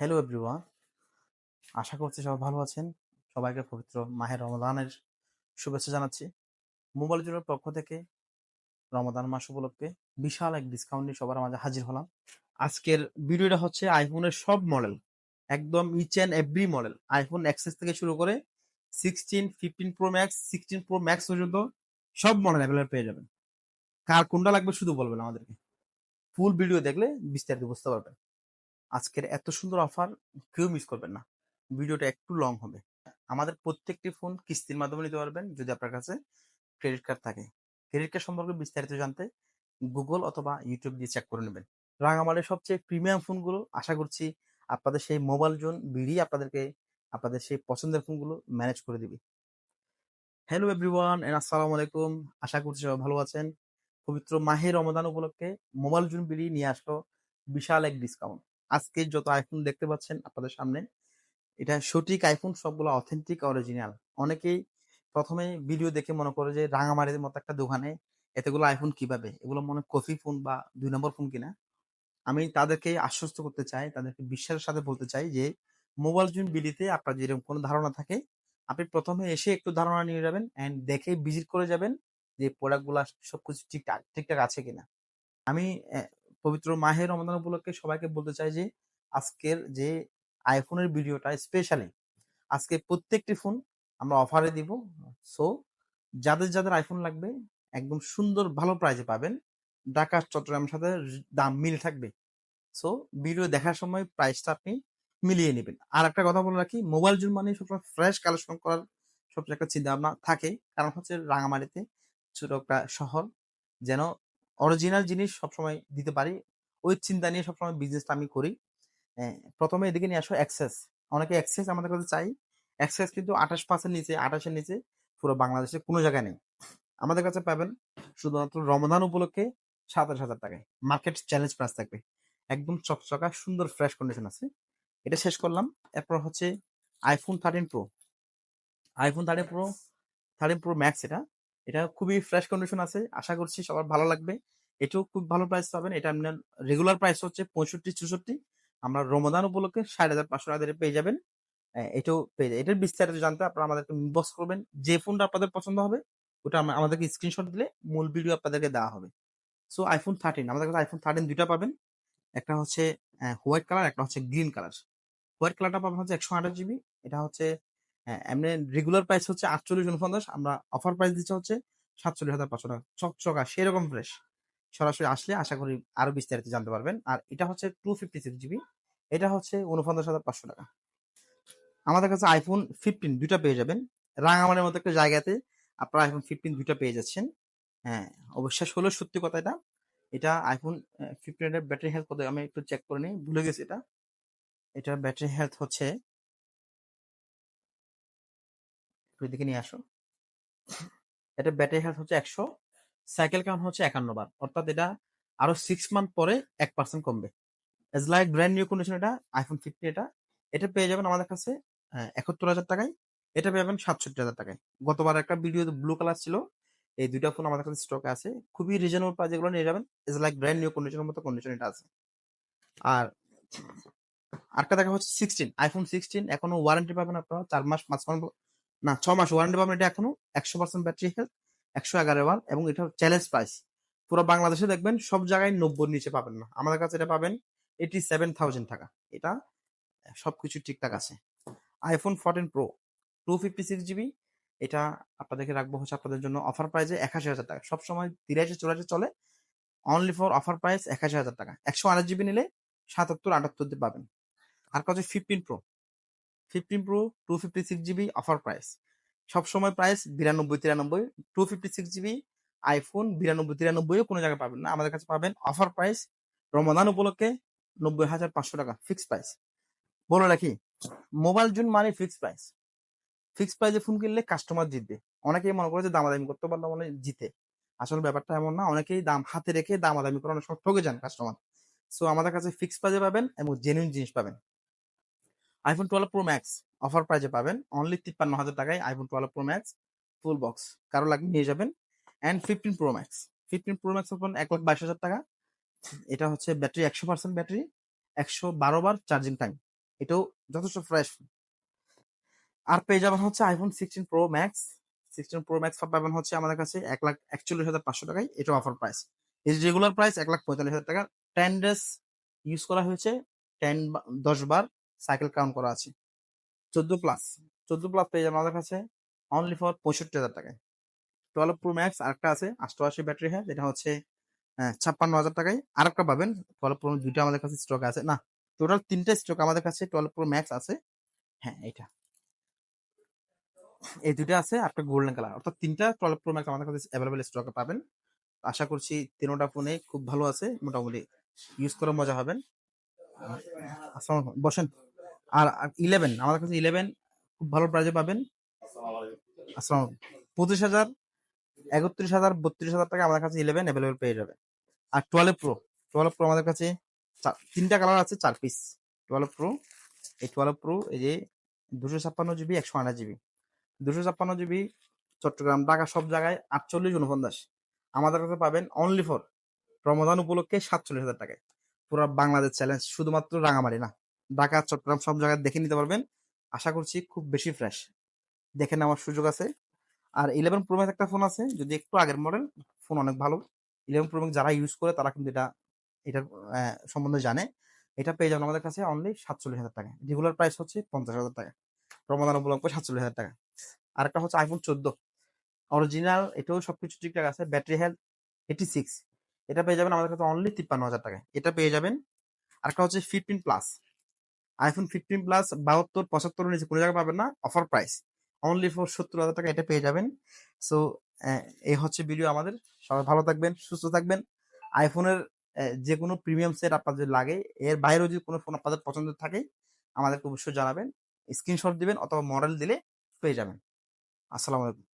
Hello everyone, আশা করছি সবাই ভালো আছেন। সবাইকে পবিত্র মাহের রমাদানের শুভেচ্ছা জানাচ্ছি। মোবাইল জোনের পক্ষ থেকে রমাদান মাস উপলক্ষে বিশাল এক ডিসকাউন্ট নিয়ে সবার মাঝে হাজির হলাম। আজকের ভিডিওটা হচ্ছে আইফোনের সব মডেল, একদম each and every model, iPhone XS থেকে শুরু করে 16, 15 প্রো ম্যাক্স, 16 প্রো ম্যাক্স পর্যন্ত সব মডেল অ্যাভেলেবল পেয়ে যাবেন। কার কোনটা লাগবে শুধু বলবেন আমাদেরকে, ফুল ভিডিও দেখলে বিস্তারিত বুঝতে পারবেন। আজকের এত সুন্দর অফার কেউ মিস করবেন না। ভিডিওটা একটু লং হবে। আমাদের প্রত্যেকটি ফোন কিস্তির মাধ্যমে নিতে পারবেন যদি আপনার কাছে ক্রেডিট কার্ড থাকে। ক্রেডিট কার্ড সম্পর্কে বিস্তারিত জানতে গুগল অথবা ইউটিউব দিয়ে চেক করে নেবেন। রাঙামাটির সবচেয়ে প্রিমিয়াম ফোনগুলো আশা করছি আপনাদের সেই মোবাইল জোন বিডি আপনাদেরকে আপনাদের সেই পছন্দের ফোনগুলো ম্যানেজ করে দিবে। হ্যালো এভরিওয়ান এন্ড আসসালামু আলাইকুম। আশা করছি সবাই ভালো আছেন। পবিত্র মাহে রমাদান উপলক্ষে মোবাইল জোন বিডি নিয়ে আসলো বিশাল এক ডিসকাউন্ট। আজকে যত আইফোন দেখতে পাচ্ছেন আপনাদের সামনে, এটা সঠিক আইফোন, সবগুলো অথেন্টিক অরিজিনাল। অনেকেই প্রথমে ভিডিও দেখে মনে করে যে রাঙামাটির মতো একটা দোকানে এতগুলো আইফোন কিভাবে, এগুলো মনে কপি ফোন বা 2 নম্বর ফোন কিনা। আমি তাদেরকে আশ্বস্ত করতে চাই, তাদেরকে বিশ্বাসের সাথে বলতে চাই যে মোবাইল জুন বিলিতে আপনার যেরকম কোনো ধারণা থাকে, আপনি প্রথমে এসে একটু ধারণা নিয়ে যাবেন অ্যান্ড দেখে ভিজিট করে যাবেন যে প্রোডাক্টগুলো সবকিছু ঠিকঠাক ঠিকঠাক আছে কিনা। আমি পবিত্র মাহে রমাদান উপলক্ষে সবাইকে বলতে চাই যে আজকের যে আইফোনের ভিডিওটা স্পেশালি আজকে প্রত্যেকটি ফোন আমরা অফারে দিব। সো যাদের যাদের আইফোন লাগবে একদম সুন্দর ভালো প্রাইসে পাবেন। ঢাকা চট্টগ্রামের সাথে দাম মিল থাকবে। সো ভিডিও দেখার সময় প্রাইসটা আপনি মিলিয়ে নেবেন। আর একটা কথা বলে রাখি, মোবাইল জুন মানে সবসময় ফ্রেশ কালেকশন করার সবচেয়ে একটা চিন্তা ভাবনা থাকে। কারণ হচ্ছে রাঙামাটিতে ছোট একটা শহর, যেন অরিজিনাল জিনিস সবসময় দিতে পারি, ওই চিন্তা নিয়ে সবসময় বিজনেসটা আমি করি। প্রথমে এদিকে নিয়ে আসো এক্সেস। অনেকে এক্সেস আমাদের কাছে চাই। এক্সেস কিন্তু 28 নিচে, 28-এর নিচে পুরো বাংলাদেশে কোনো জায়গায় নেই। আমাদের কাছে পাবেন শুধুমাত্র রমজান উপলক্ষে 27,000 টাকায়। মার্কেট চ্যালেঞ্জ প্রাইস থাকবে, একদম চকচকা সুন্দর ফ্রেশ কন্ডিশন আছে। এটা শেষ করলাম। এরপর হচ্ছে iPhone 13 pro. IPhone 13 pro, 13 pro max. এটা এটা খুবই ফ্রেশ কন্ডিশন আছে, আশা করছি সবার ভালো লাগবে। এটাও খুব ভালো প্রাইস পাবেন। এটা আপনার রেগুলার প্রাইস হচ্ছে 65-64, আমরা রমজান উপলক্ষে 60,500 টাকা পেয়ে যাবেন। এটাও পেয়ে যায়। এটার বিস্তারিত জানতে আপনারা আমাদেরকে ইনবক্স করবেন। যে ফোনটা আপনাদের পছন্দ হবে ওটা আমাদেরকে স্ক্রিনশট দিলে মূল ভিডিও আপনাদেরকে দেওয়া হবে। সো আইফোন 13, আমাদের কাছে আইফোন 13 দুইটা পাবেন। একটা হচ্ছে হোয়াইট কালার, একটা হচ্ছে গ্রিন কালার। হোয়াইট কালারটা পাবেন হচ্ছে 128 জিবি। এটা হচ্ছে এমনি রেগুলার প্রাইস হচ্ছে 48-49, আমরা অফার প্রাইস দিচ্ছি হচ্ছে 47,500 টাকা। চকচকা সেরকম ফ্রেশ। সরাসরি আসলে আশা করি আরো বিস্তারিত জানতে পারবেন। আর এটা হচ্ছে 256 জিবি। এটা হচ্ছে 49,500 টাকা। আমাদের কাছে আইফোন 15 দুইটা পেয়ে যাবেন। রাঙামাটির মতো একটা জায়গাতে আপনারা আইফোন 15 দুইটা পেয়ে যাচ্ছেন। হ্যাঁ, অবিশ্বাস হলেও সত্যি কথা এটা। এটা আইফোন 15 এর ব্যাটারি হেলথ কত আমি একটু চেক করে নিই, ভুলে গেছি এটা। এটার ব্যাটারি হেলথ হচ্ছে, একটু এদিকে নিয়ে আসো। এটা ব্যাটারি হেলথ হচ্ছে 100, সাইকেল কাউন্ট হচ্ছে 51 বার, অর্থাৎ এটা আরো 6 মান্থ পরে 1% কমবে। As like brand new condition এটা আইফোন 15। এটা এটা পেয়ে যাবেন আমাদের কাছে 71,000 টাকায়। এটা পেয়ে যাবেন 67,000 টাকায়। গতবার একটা ভিডিও ব্লু কালার ছিল, এই দুইটা ফোন আমাদের কাছে স্টকে আছে, খুবই রিজনেবল প্রাইস, এগুলো নিয়ে যাবেন। এজ লাইক ব্র্যান্ড নিউ কন্ডিশনের মতো কন্ডিশন এটা আছে। আর আরেকটা দেখা হচ্ছে 16, আইফোন 16 এখনো ওয়ারেন্টি পাবেন আপনারা 4 মাস, 5 মাস, না 6 মাস ওয়ারেন্টি পাবেন। এটা এখনো 100% ব্যাটারি হেলথ, 111 বার, এবং এটা চ্যালেঞ্জ প্রাইস। পুরো বাংলাদেশে দেখবেন সব জায়গায় 90 নিচে পাবেন না, আমাদের কাছে এটা পাবেন 87,000 টাকা। এটা সবকিছু ঠিকঠাক আছে। IPhone 14 pro, 256 GB. এটা আপনাদেরকে রাখবো হচ্ছে আপনাদের জন্য অফার প্রাইসে 81,000 টাকা। সবসময় 83-84 চলে, অনলি ফর অফার প্রাইস 81,000 টাকা। 128 জিবি নিলে 77-78 পাবেন। আর কাছে 15 pro, 15 pro 256 GB offer price. সবসময় প্রাইস 92-93। 256 জিবি আইফোন 92-93 কোনো জায়গায় পাবেন না, আমাদের কাছে পাবেন অফার প্রাইস রমাদান উপলক্ষে 90,500 টাকা ফিক্স প্রাইস। বলে রাখি, মোবাইল জুন মানে ফিক্স প্রাইস। ফিক্স প্রাইসে ফোন কিনলে কাস্টমার জিতবে। অনেকেই মনে করে যে দামাদামি করতে পারলে মানে জিতে, আসলে ব্যাপারটা এমন না। অনেকেই দাম হাতে রেখে দামাদামি করে অনেক সময় ঠকে যান কাস্টমার। সো আমাদের কাছে ফিক্স প্রাইসে পাবেন এবং জেনুইন জিনিস পাবেন। আইফোন 12 প্রো ম্যাক্স অফার প্রাইসে পাবেন অনলি 53,000 টাকায়। IPhone 12 pro max full box, কারো লাগবে নিয়ে যাবেন। And 15 pro max, 15 pro max পাবেন 1,22,000 টাকা। এটা হচ্ছে ব্যাটারি 100% ব্যাটারি, 112 বার চার্জিং টাইম। এটাও যথেষ্ট ফ্রেশ। আর পেয়ে যাবেন হচ্ছে iPhone 16 pro max. 16 pro max পাবেন হচ্ছে আমাদের কাছে 1,41,500 টাকায়। এটা অফার প্রাইস। এর রেগুলার প্রাইস 1,45,000 টাকা। 10 ডেজ ইউজ করা হয়েছে, 10 বার সাইকেল কাউন্ট করা আছে। 14 প্লাস 14 প্লাস পেয়ে যাবেন আমাদের কাছে অনলি ফর 65,000 টাকায়। 12 প্রো ম্যাক্স আরেকটা আছে 88 ব্যাটারি, হ্যাঁ, যেটা হচ্ছে 56,000 টাকায়। আরেকটা পাবেন 12 প্রো, দুইটা আমাদের কাছে স্টক আছে, না টোটাল 3টা স্টক আমাদের কাছে 12 প্রো ম্যাক্স আছে। হ্যাঁ, এটা এই দুইটা আছে একটা গোল্ডেন কালার, অর্থাৎ 3টা 12 প্রো ম্যাক্স আমাদের কাছে অ্যাভেলেবল স্টকে পাবেন। আশা করছি 3টা ফোনে খুব ভালো আছে, মোটামুটি ইউজ করে মজা হবেন। আসসালাম আলাইকুম, বসেন। আর 11 আমাদের কাছে 11 খুব ভালো প্রাইজে পাবেন। আসসালাম আলাইকুম। 25,000, 31,000, 32,000 টাকা আমাদের কাছে 11 অ্যাভেলেবল পেয়ে যাবে। আর 12 প্রো আমাদের কাছে 3টা কালার আছে, 4 পিস 12 প্রো। এই 12 প্রো এই যে 256 GB, 128 GB. 256 GB Chittagong, Dhaka সব জায়গায় 48, 49। আমাদের কাছে পাবেন অনলি ফর রমজান উপলক্ষে 47,000 টাকায়। পুরো বাংলাদেশ চ্যালেঞ্জ, শুধুমাত্র রাঙামাটি না, ঢাকা চট্টগ্রাম সব জায়গায় দেখে নিতে পারবেন। আশা করছি খুব বেশি ফ্রেশ, দেখে নেওয়ার সুযোগ আছে। আর 11 প্রো ম্যাক্স একটা ফোন আছে, যদি একটু আগের মডেল, ফোন অনেক ভালো। 11 প্রো ম্যাক্স যারা ইউজ করে তারা কিন্তু এটার সম্বন্ধে জানে। এটা পেয়ে যাবেন আমাদের কাছে অনলি 47,000 টাকা। রেগুলার প্রাইস হচ্ছে 50,000 টাকা। রমজান উপলক্ষে 47,000 টাকা। আরেকটা হচ্ছে আইফোন 14 অরিজিনাল, এটাও সবকিছু ঠিকঠাক আছে, ব্যাটারি হেলথ 86। এটা পেয়ে যাবেন আমাদের কাছে অনলি 53,000 টাকায়। এটা পেয়ে যাবেন। আরেকটা হচ্ছে 15 প্লাস, আইফোন 15 প্লাস 72, 75 নিচে কোনো জায়গায় পাবেন না, অফার প্রাইস অনলি ফর 70,000 টাকা। এটা পেয়ে যাবেন। সো এই হচ্ছে ভিডিও আমাদের। সবাই ভালো থাকবেন, সুস্থ থাকবেন। আইফোনের যে কোনো প্রিমিয়াম সেট আপনাদের লাগে, এর বাইরেও যদি কোনো ফোন আপনাদের পছন্দ থাকে আমাদেরকে অবশ্যই জানাবেন, স্ক্রিনশট দিবেন অথবা মডেল দিলে পেয়ে যাবেন। আসসালামু আলাইকুম।